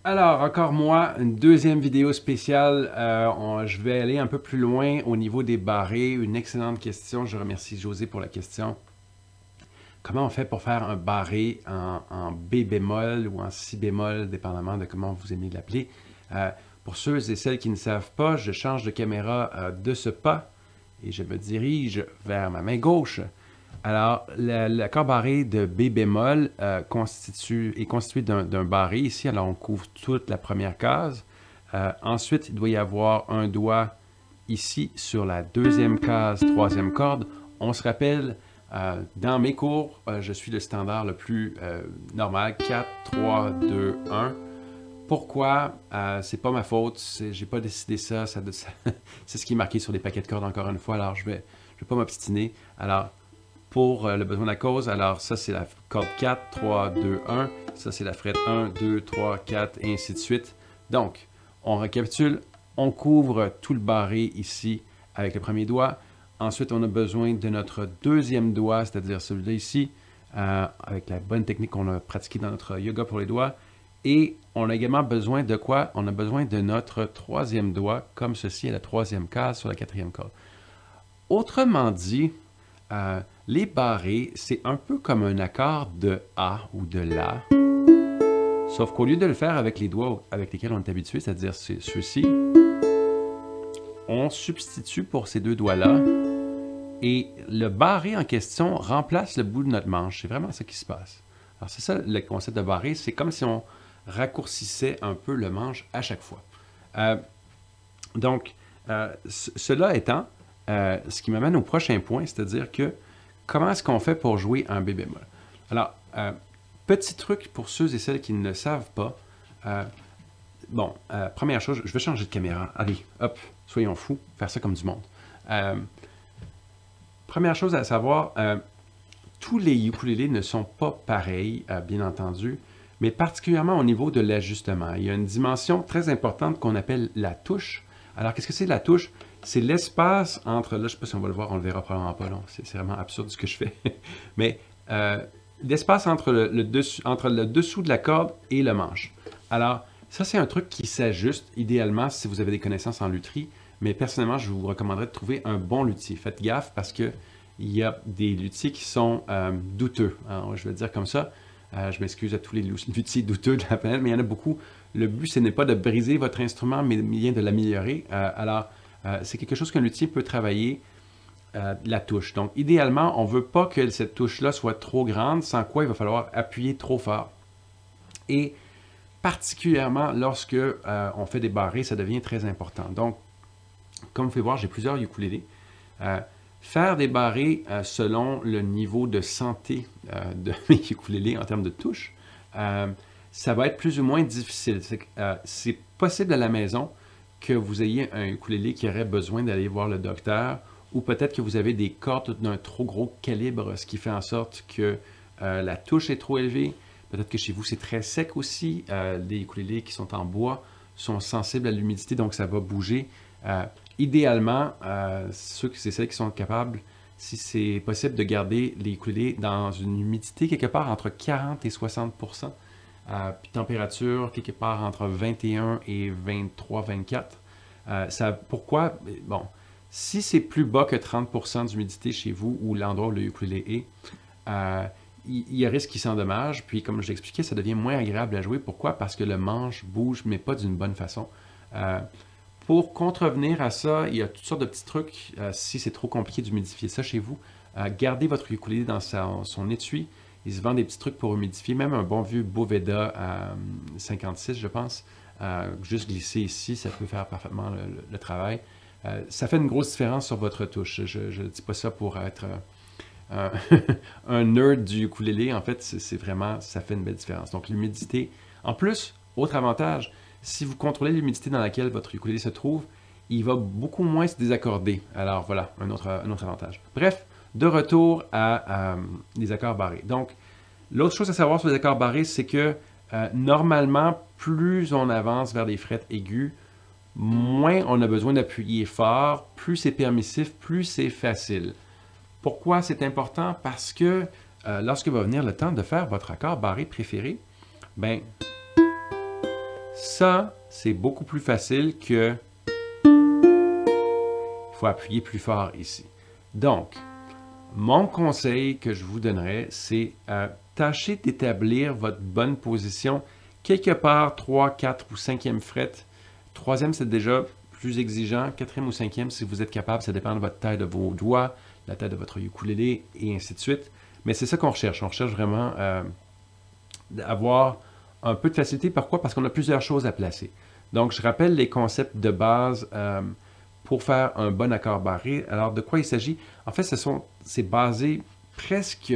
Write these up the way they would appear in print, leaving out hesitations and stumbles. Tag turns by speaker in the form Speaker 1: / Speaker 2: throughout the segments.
Speaker 1: Alors, encore moi, une deuxième vidéo spéciale. Je vais aller un peu plus loin au niveau des barrés. Une excellente question. Je remercie José pour la question. Comment on fait pour faire un barré en B bémol ou en Si bémol, dépendamment de comment vous aimez l'appeler? Pour ceux et celles qui ne savent pas, je change de caméra de ce pas et je me dirige vers ma main gauche. Alors, l'accord barré de B bémol est constitué d'un barré ici. Alors, on couvre toute la première case. Ensuite, il doit y avoir un doigt ici sur la deuxième case, troisième corde. On se rappelle, dans mes cours, je suis le standard le plus normal, 4, 3, 2, 1. Pourquoi? C'est pas ma faute, j'ai pas décidé ça, c'est ce qui est marqué sur les paquets de cordes encore une fois, alors je vais pas m'obstiner. Alors, pour le besoin de la cause, alors ça c'est la corde 4, 3, 2, 1, ça c'est la frette 1, 2, 3, 4 et ainsi de suite. Donc, on récapitule, on couvre tout le barré ici avec le premier doigt. Ensuite, on a besoin de notre deuxième doigt, c'est-à-dire celui-là ici, avec la bonne technique qu'on a pratiquée dans notre yoga pour les doigts. Et on a également besoin de quoi? On a besoin de notre troisième doigt, comme ceci à la troisième case sur la quatrième corde. Autrement dit, les barrés, c'est un peu comme un accord de A ou de La. Sauf qu'au lieu de le faire avec les doigts avec lesquels on est habitué, c'est-à-dire ceux-ci, on substitue pour ces deux doigts-là et le barré en question remplace le bout de notre manche. C'est vraiment ça qui se passe. Alors c'est ça le concept de barré, c'est comme si on raccourcissait un peu le manche à chaque fois. Cela étant, ce qui m'amène au prochain point, c'est-à-dire que comment est-ce qu'on fait pour jouer un B bémol? Alors, petit truc pour ceux et celles qui ne le savent pas. Première chose, je vais changer de caméra. Allez, hop, soyons fous, faire ça comme du monde. Première chose à savoir, tous les ukulélés ne sont pas pareils, bien entendu, mais particulièrement au niveau de l'ajustement. Il y a une dimension très importante qu'on appelle la touche. Alors, qu'est-ce que c'est la touche? C'est l'espace entre, là, je ne sais pas si on va le voir, on le verra probablement pas, c'est vraiment absurde ce que je fais, mais l'espace entre le dessous de la corde et le manche. Alors, ça, c'est un truc qui s'ajuste idéalement si vous avez des connaissances en lutherie, mais personnellement, je vous recommanderais de trouver un bon luthier. Faites gaffe parce que il y a des luthiers qui sont douteux. Alors, je vais le dire comme ça. Je m'excuse à tous les luthiers douteux de la planète, mais il y en a beaucoup. Le but, ce n'est pas de briser votre instrument, mais bien de l'améliorer. C'est quelque chose qu'un luthier peut travailler, la touche. Donc, idéalement, on ne veut pas que cette touche-là soit trop grande, sans quoi il va falloir appuyer trop fort. Et particulièrement lorsque on fait des barrés, ça devient très important. Donc, comme vous pouvez voir, j'ai plusieurs ukulélés. Faire des barrés selon le niveau de santé de mes ukulélés en termes de touches, ça va être plus ou moins difficile. C'est possible à la maison que vous ayez un ukulélé qui aurait besoin d'aller voir le docteur, ou peut-être que vous avez des cordes d'un trop gros calibre, ce qui fait en sorte que la touche est trop élevée. Peut-être que chez vous, c'est très sec aussi. Les ukulélés qui sont en bois sont sensibles à l'humidité, donc ça va bouger. Idéalement, ceux et celles qui sont capables, si c'est possible de garder les ukulélés dans une humidité quelque part entre 40 et 60 puis température quelque part entre 21 et 23, 24. Pourquoi? Bon, si c'est plus bas que 30 d'humidité chez vous ou l'endroit où le ukulélé est, il y a risque qu'il s'endommage. Puis, comme je l'expliquais, ça devient moins agréable à jouer. Pourquoi? Parce que le manche bouge, mais pas d'une bonne façon. Pour contrevenir à ça, il y a toutes sortes de petits trucs. Si c'est trop compliqué d'humidifier ça chez vous, gardez votre ukulélé dans son étui. Il se vend des petits trucs pour humidifier, même un bon vieux Boveda 56, je pense. Juste glisser ici, ça peut faire parfaitement le travail. Ça fait une grosse différence sur votre touche. Je ne dis pas ça pour être un nerd du ukulélé. En fait, c'est vraiment, ça fait une belle différence. Donc, l'humidité. En plus, autre avantage, si vous contrôlez l'humidité dans laquelle votre ukulélé se trouve, il va beaucoup moins se désaccorder. Alors voilà, un autre avantage. Bref, de retour à les accords barrés. Donc, l'autre chose à savoir sur les accords barrés, c'est que normalement, plus on avance vers des frettes aiguës, moins on a besoin d'appuyer fort, plus c'est permissif, plus c'est facile. Pourquoi c'est important? Parce que lorsque va venir le temps de faire votre accord barré préféré, ben, Ça, c'est beaucoup plus facile que... Il faut appuyer plus fort ici. Donc, mon conseil que je vous donnerais, c'est tâchez d'établir votre bonne position quelque part 3, 4 ou 5e fret. 3e, c'est déjà plus exigeant. 4e ou 5e, si vous êtes capable, ça dépend de votre taille de vos doigts, la taille de votre ukulélé et ainsi de suite. Mais c'est ça qu'on recherche. On recherche vraiment d'avoir un peu de facilité. Pourquoi? Parce qu'on a plusieurs choses à placer. Donc, je rappelle les concepts de base pour faire un bon accord barré. Alors, de quoi il s'agit? En fait, c'est basé presque,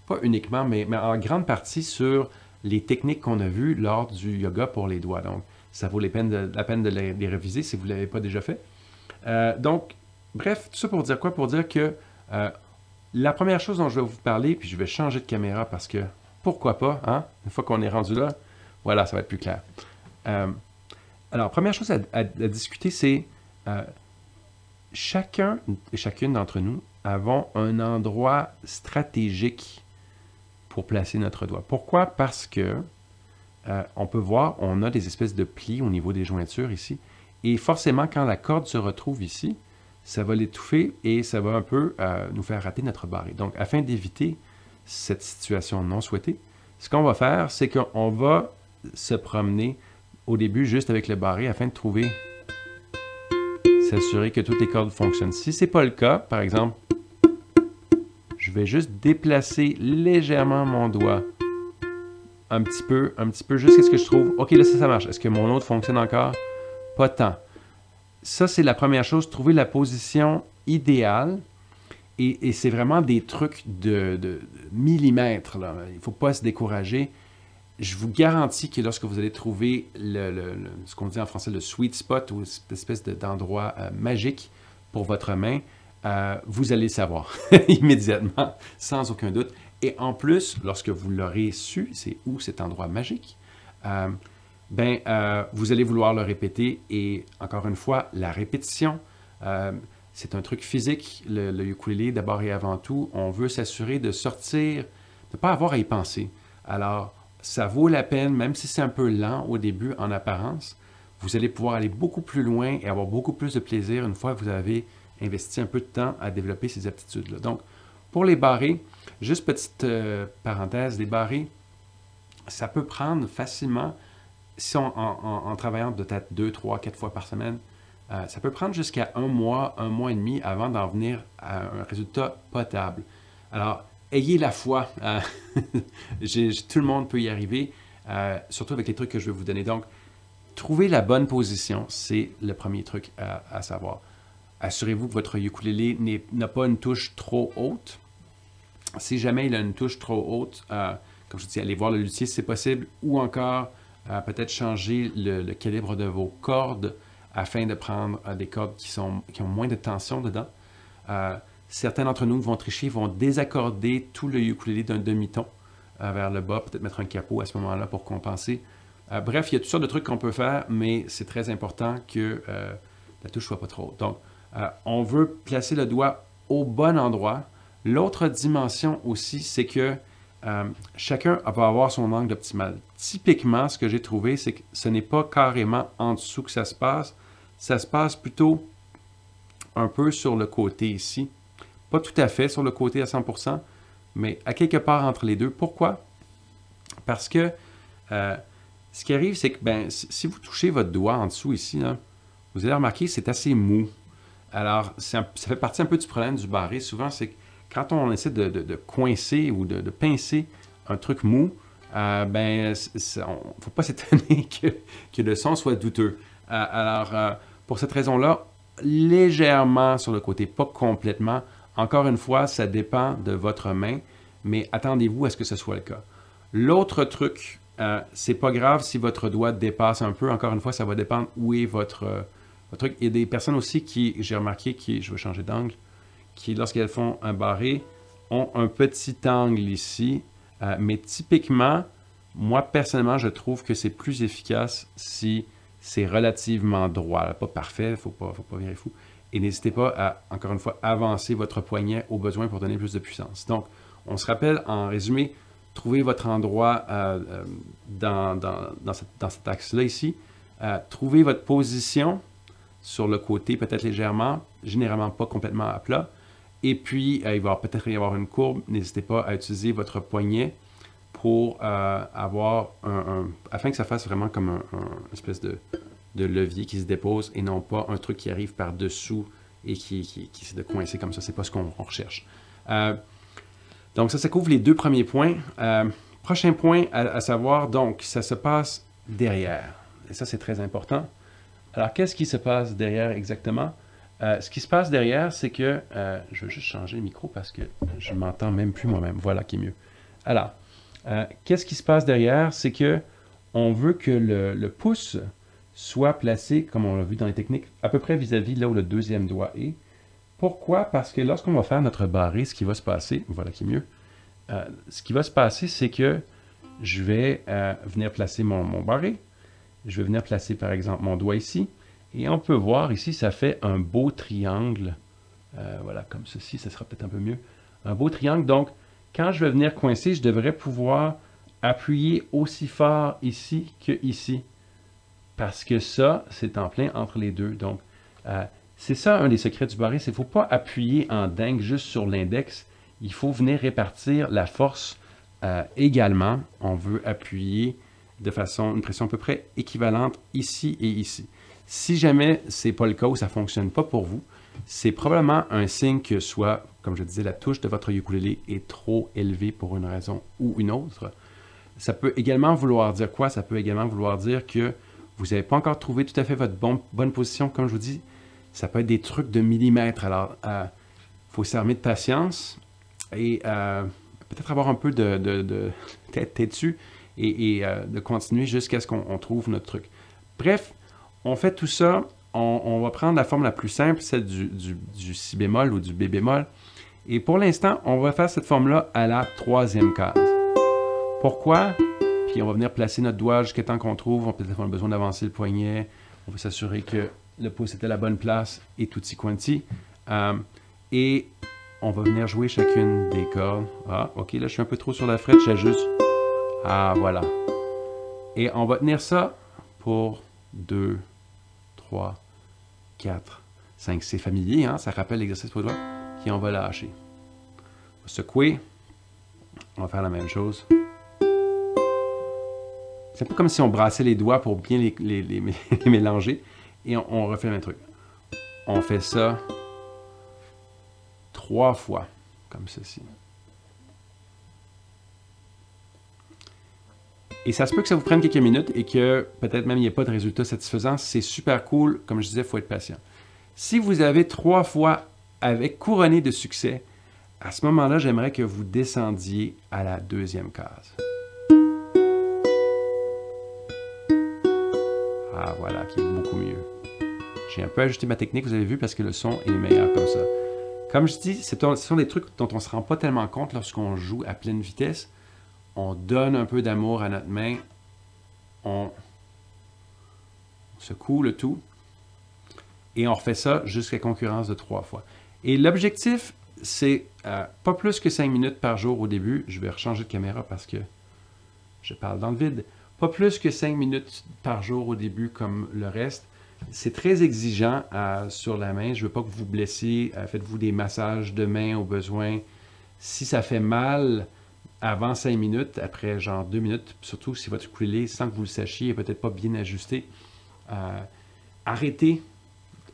Speaker 1: pas uniquement, mais en grande partie sur les techniques qu'on a vues lors du yoga pour les doigts. Donc, ça vaut la peine de les réviser si vous ne l'avez pas déjà fait. Donc, bref, tout ça pour dire quoi? Pour dire que la première chose dont je vais vous parler, puis je vais changer de caméra parce que, pourquoi pas, hein? Une fois qu'on est rendu là, voilà, ça va être plus clair. Alors, première chose à discuter, c'est chacun et chacune d'entre nous avons un endroit stratégique pour placer notre doigt. Pourquoi? Parce que on peut voir, on a des espèces de plis au niveau des jointures ici. Et forcément, quand la corde se retrouve ici, ça va l'étouffer et ça va un peu nous faire rater notre barré. Donc, afin d'éviter cette situation non souhaitée, ce qu'on va faire, c'est qu'on va se promener au début juste avec le barré afin de trouver, s'assurer que toutes les cordes fonctionnent. Si ce n'est pas le cas, par exemple, je vais juste déplacer légèrement mon doigt un petit peu jusqu'à ce que je trouve, OK, là, ça marche. Est-ce que mon autre fonctionne encore? Pas tant. Ça, c'est la première chose, trouver la position idéale. Et c'est vraiment des trucs de millimètres, là. Il ne faut pas se décourager. Je vous garantis que lorsque vous allez trouver ce qu'on dit en français le sweet spot ou cette espèce d'endroit magique pour votre main, vous allez le savoir immédiatement, sans aucun doute. Et en plus, lorsque vous l'aurez su, c'est où cet endroit magique, vous allez vouloir le répéter. Et encore une fois, la répétition, c'est un truc physique. Le ukulélé, d'abord et avant tout, on veut s'assurer de sortir, de ne pas avoir à y penser. Alors, ça vaut la peine, même si c'est un peu lent au début en apparence, vous allez pouvoir aller beaucoup plus loin et avoir beaucoup plus de plaisir une fois que vous avez investi un peu de temps à développer ces aptitudes-là. Donc, pour les barrés, juste petite parenthèse, les barrés, ça peut prendre facilement, si en travaillant peut-être 2, 3, 4 fois par semaine, ça peut prendre jusqu'à 1 mois et demi avant d'en venir à un résultat potable. Alors, ayez la foi. Tout le monde peut y arriver, surtout avec les trucs que je vais vous donner. Donc, trouver la bonne position, c'est le premier truc à savoir. Assurez-vous que votre ukulélé n'a pas une touche trop haute. Si jamais il a une touche trop haute, comme je dis, allez voir le luthier si c'est possible, ou encore peut-être changer le calibre de vos cordes afin de prendre des cordes qui ont moins de tension dedans. Certains d'entre nous vont tricher, vont désaccorder tout le ukulélé d'un demi-ton vers le bas, peut-être mettre un capot à ce moment-là pour compenser. Bref, il y a toutes sortes de trucs qu'on peut faire, mais c'est très important que la touche ne soit pas trop haute. Donc, on veut placer le doigt au bon endroit. L'autre dimension aussi, c'est que chacun va avoir son angle optimal. Typiquement, ce que j'ai trouvé, c'est que ce n'est pas carrément en dessous que ça se passe plutôt un peu sur le côté ici. Pas tout à fait sur le côté à 100%, mais à quelque part entre les deux. Pourquoi? Parce que ce qui arrive, c'est que si vous touchez votre doigt en dessous ici, là, vous allez remarquer que c'est assez mou. Alors, ça fait partie un peu du problème du barré. Souvent, c'est que quand on essaie de coincer ou de pincer un truc mou, il ne faut pas s'étonner que le son soit douteux. Alors, pour cette raison-là, légèrement sur le côté, pas complètement. Encore une fois, ça dépend de votre main, mais attendez-vous à ce que ce soit le cas. L'autre truc, c'est pas grave si votre doigt dépasse un peu. Encore une fois, ça va dépendre où est votre truc. Il y a des personnes aussi j'ai remarqué, je vais changer d'angle, qui, lorsqu'elles font un barré, ont un petit angle ici. Mais typiquement, moi, personnellement, je trouve que c'est plus efficace si c'est relativement droit. Là, pas parfait, il ne faut pas virer fou. Et n'hésitez pas à, encore une fois, avancer votre poignet au besoin pour donner plus de puissance. Donc, on se rappelle, en résumé, trouvez votre endroit dans cet axe-là ici. Trouvez votre position sur le côté, peut-être légèrement, généralement pas complètement à plat. Et puis, il va peut-être y avoir une courbe. N'hésitez pas à utiliser votre poignet pour avoir afin que ça fasse vraiment comme une espèce de levier qui se dépose et non pas un truc qui arrive par-dessous et qui essaie de coincer comme ça. C'est pas ce qu'on recherche. Donc ça couvre les deux premiers points. Prochain point à savoir, donc, ça se passe derrière. Et ça, c'est très important. Alors, qu'est-ce qui se passe derrière exactement? Ce qui se passe derrière, c'est que... je vais juste changer le micro parce que je ne m'entends même plus moi-même. Voilà qui est mieux. Alors, qu'est-ce qui se passe derrière? C'est que on veut que le pouce soit placé, comme on l'a vu dans les techniques, à peu près vis-à-vis là où le deuxième doigt est. Pourquoi? Parce que lorsqu'on va faire notre barré, ce qui va se passer, voilà qui est mieux, ce qui va se passer, c'est que je vais venir placer mon barré. Je vais venir placer, par exemple, mon doigt ici. Et on peut voir ici, ça fait un beau triangle. Voilà, comme ceci, ça sera peut-être un peu mieux. Un beau triangle. Donc, quand je vais venir coincer, je devrais pouvoir appuyer aussi fort ici que ici. Parce que ça, c'est en plein entre les deux. Donc, c'est ça un des secrets du barré, c'est qu'il ne faut pas appuyer en dingue juste sur l'index. Il faut venir répartir la force également. On veut appuyer de façon, une pression à peu près équivalente ici et ici. Si jamais ce n'est pas le cas ou ça ne fonctionne pas pour vous, c'est probablement un signe que soit, comme je disais, la touche de votre ukulélé est trop élevée pour une raison ou une autre. Ça peut également vouloir dire quoi? Ça peut également vouloir dire que vous n'avez pas encore trouvé tout à fait votre bonne position. Comme je vous dis, ça peut être des trucs de millimètres. Alors, il faut s'armer de patience et peut-être avoir un peu de tête dessus et de continuer jusqu'à ce qu'on trouve notre truc. Bref, on fait tout ça. On va prendre la forme la plus simple, celle du si bémol ou du bé bémol. Et pour l'instant, on va faire cette forme-là à la troisième case. Pourquoi? Puis on va venir placer notre doigt jusqu'à temps qu'on trouve. On va peut-être avoir besoin d'avancer le poignet. On va s'assurer que le pouce était à la bonne place et tutti quanti. Et on va venir jouer chacune des cordes. Ah, ok, là je suis un peu trop sur la frette, j'ajuste. Ah, voilà. Et on va tenir ça pour 2, 3, 4, 5. C'est familier, hein? Ça rappelle l'exercice pour le doigt. Puis on va lâcher. On va secouer. On va faire la même chose. C'est un peu comme si on brassait les doigts pour bien les mélanger. Et on refait le même truc. On fait ça 3 fois, comme ceci. Et ça se peut que ça vous prenne quelques minutes et que peut-être même il n'y ait pas de résultat satisfaisant. C'est super cool. Comme je disais, il faut être patient. Si vous avez 3 fois avec couronné de succès, à ce moment-là, j'aimerais que vous descendiez à la deuxième case. Ah, voilà, qui est beaucoup mieux. J'ai un peu ajusté ma technique, vous avez vu, parce que le son est meilleur comme ça. Comme je dis, ce sont des trucs dont on ne se rend pas tellement compte lorsqu'on joue à pleine vitesse. On donne un peu d'amour à notre main. On secoue le tout. Et on refait ça jusqu'à concurrence de 3 fois. Et l'objectif, c'est pas plus que 5 minutes par jour au début. Je vais rechanger de caméra parce que je parle dans le vide. Pas plus que 5 minutes par jour au début comme le reste. C'est très exigeant sur la main. Je ne veux pas que vous vous blessiez. Faites-vous des massages de main au besoin. Si ça fait mal avant 5 minutes, après genre 2 minutes, surtout si votre ukulélé, sans que vous le sachiez, n'est peut-être pas bien ajusté, arrêtez.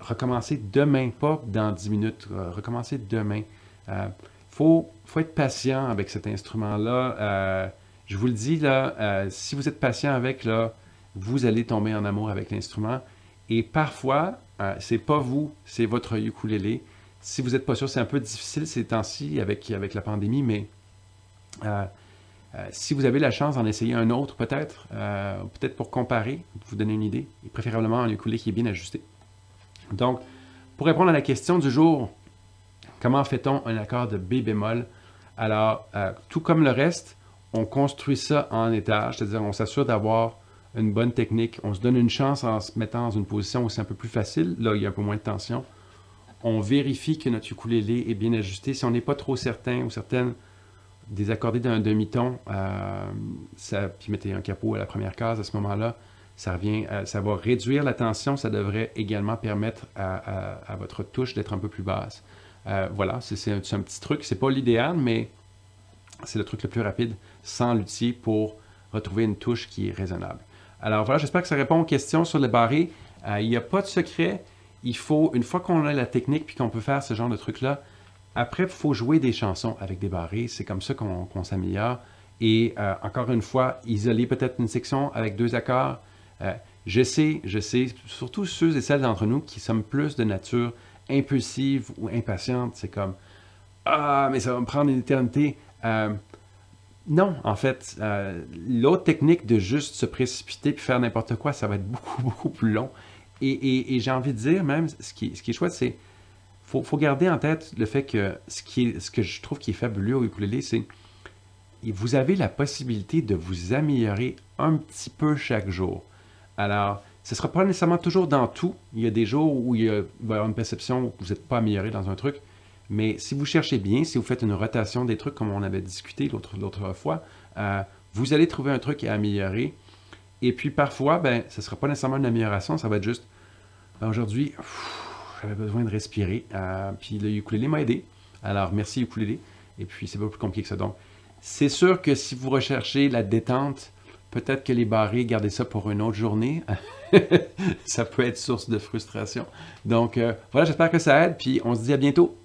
Speaker 1: Recommencez demain, pas dans 10 minutes. Recommencez demain. Faut être patient avec cet instrument-là. Je vous le dis, là, si vous êtes patient avec, là, vous allez tomber en amour avec l'instrument. Et parfois, c'est pas vous, c'est votre ukulélé. Si vous n'êtes pas sûr, c'est un peu difficile ces temps-ci avec la pandémie, mais si vous avez la chance d'en essayer un autre, peut-être pour comparer, vous donner une idée, et préférablement un ukulélé qui est bien ajusté. Donc, pour répondre à la question du jour, comment fait-on un accord de bé bémol? Alors, tout comme le reste, on construit ça en étage, c'est-à-dire on s'assure d'avoir une bonne technique. On se donne une chance en se mettant dans une position où c'est un peu plus facile. Là, il y a un peu moins de tension. On vérifie que notre ukulélé est bien ajusté. Si on n'est pas trop certain ou certaine, désaccorder d'un demi-ton, puis mettez un capot à la première case à ce moment-là, ça va réduire la tension, ça devrait également permettre à votre touche d'être un peu plus basse. Voilà, c'est un petit truc, c'est pas l'idéal, mais c'est le truc le plus rapide sans luthier pour retrouver une touche qui est raisonnable. Alors voilà, j'espère que ça répond aux questions sur le barré. Il n'y a pas de secret. Il faut, une fois qu'on a la technique puis qu'on peut faire ce genre de truc-là, après, il faut jouer des chansons avec des barrés. C'est comme ça qu'on s'améliore. Et encore une fois, isoler peut-être une section avec 2 accords. Je sais, surtout ceux et celles d'entre nous qui sommes plus de nature impulsive ou impatiente, c'est comme « Ah, mais ça va me prendre une éternité. » Non, en fait, l'autre technique de juste se précipiter et faire n'importe quoi, ça va être beaucoup, beaucoup plus long. Et j'ai envie de dire même, ce qui est chouette, c'est faut garder en tête le fait que ce que je trouve qui est fabuleux au ukulélé, c'est vous avez la possibilité de vous améliorer un petit peu chaque jour. Alors, ce ne sera pas nécessairement toujours dans tout. Il y a des jours où il va y avoir une perception où vous n'êtes pas amélioré dans un truc. Mais si vous cherchez bien, si vous faites une rotation des trucs comme on avait discuté l'autre fois, vous allez trouver un truc à améliorer. Et puis parfois, ben, ce ne sera pas nécessairement une amélioration, ça va être juste, ben, aujourd'hui, j'avais besoin de respirer. Puis le ukulélé m'a aidé. Alors, merci ukulélé. Et puis, c'est pas plus compliqué que ça. Donc, c'est sûr que si vous recherchez la détente, peut-être que les barrés, gardez ça pour une autre journée. Ça peut être source de frustration. Donc, voilà, j'espère que ça aide. Puis, on se dit à bientôt.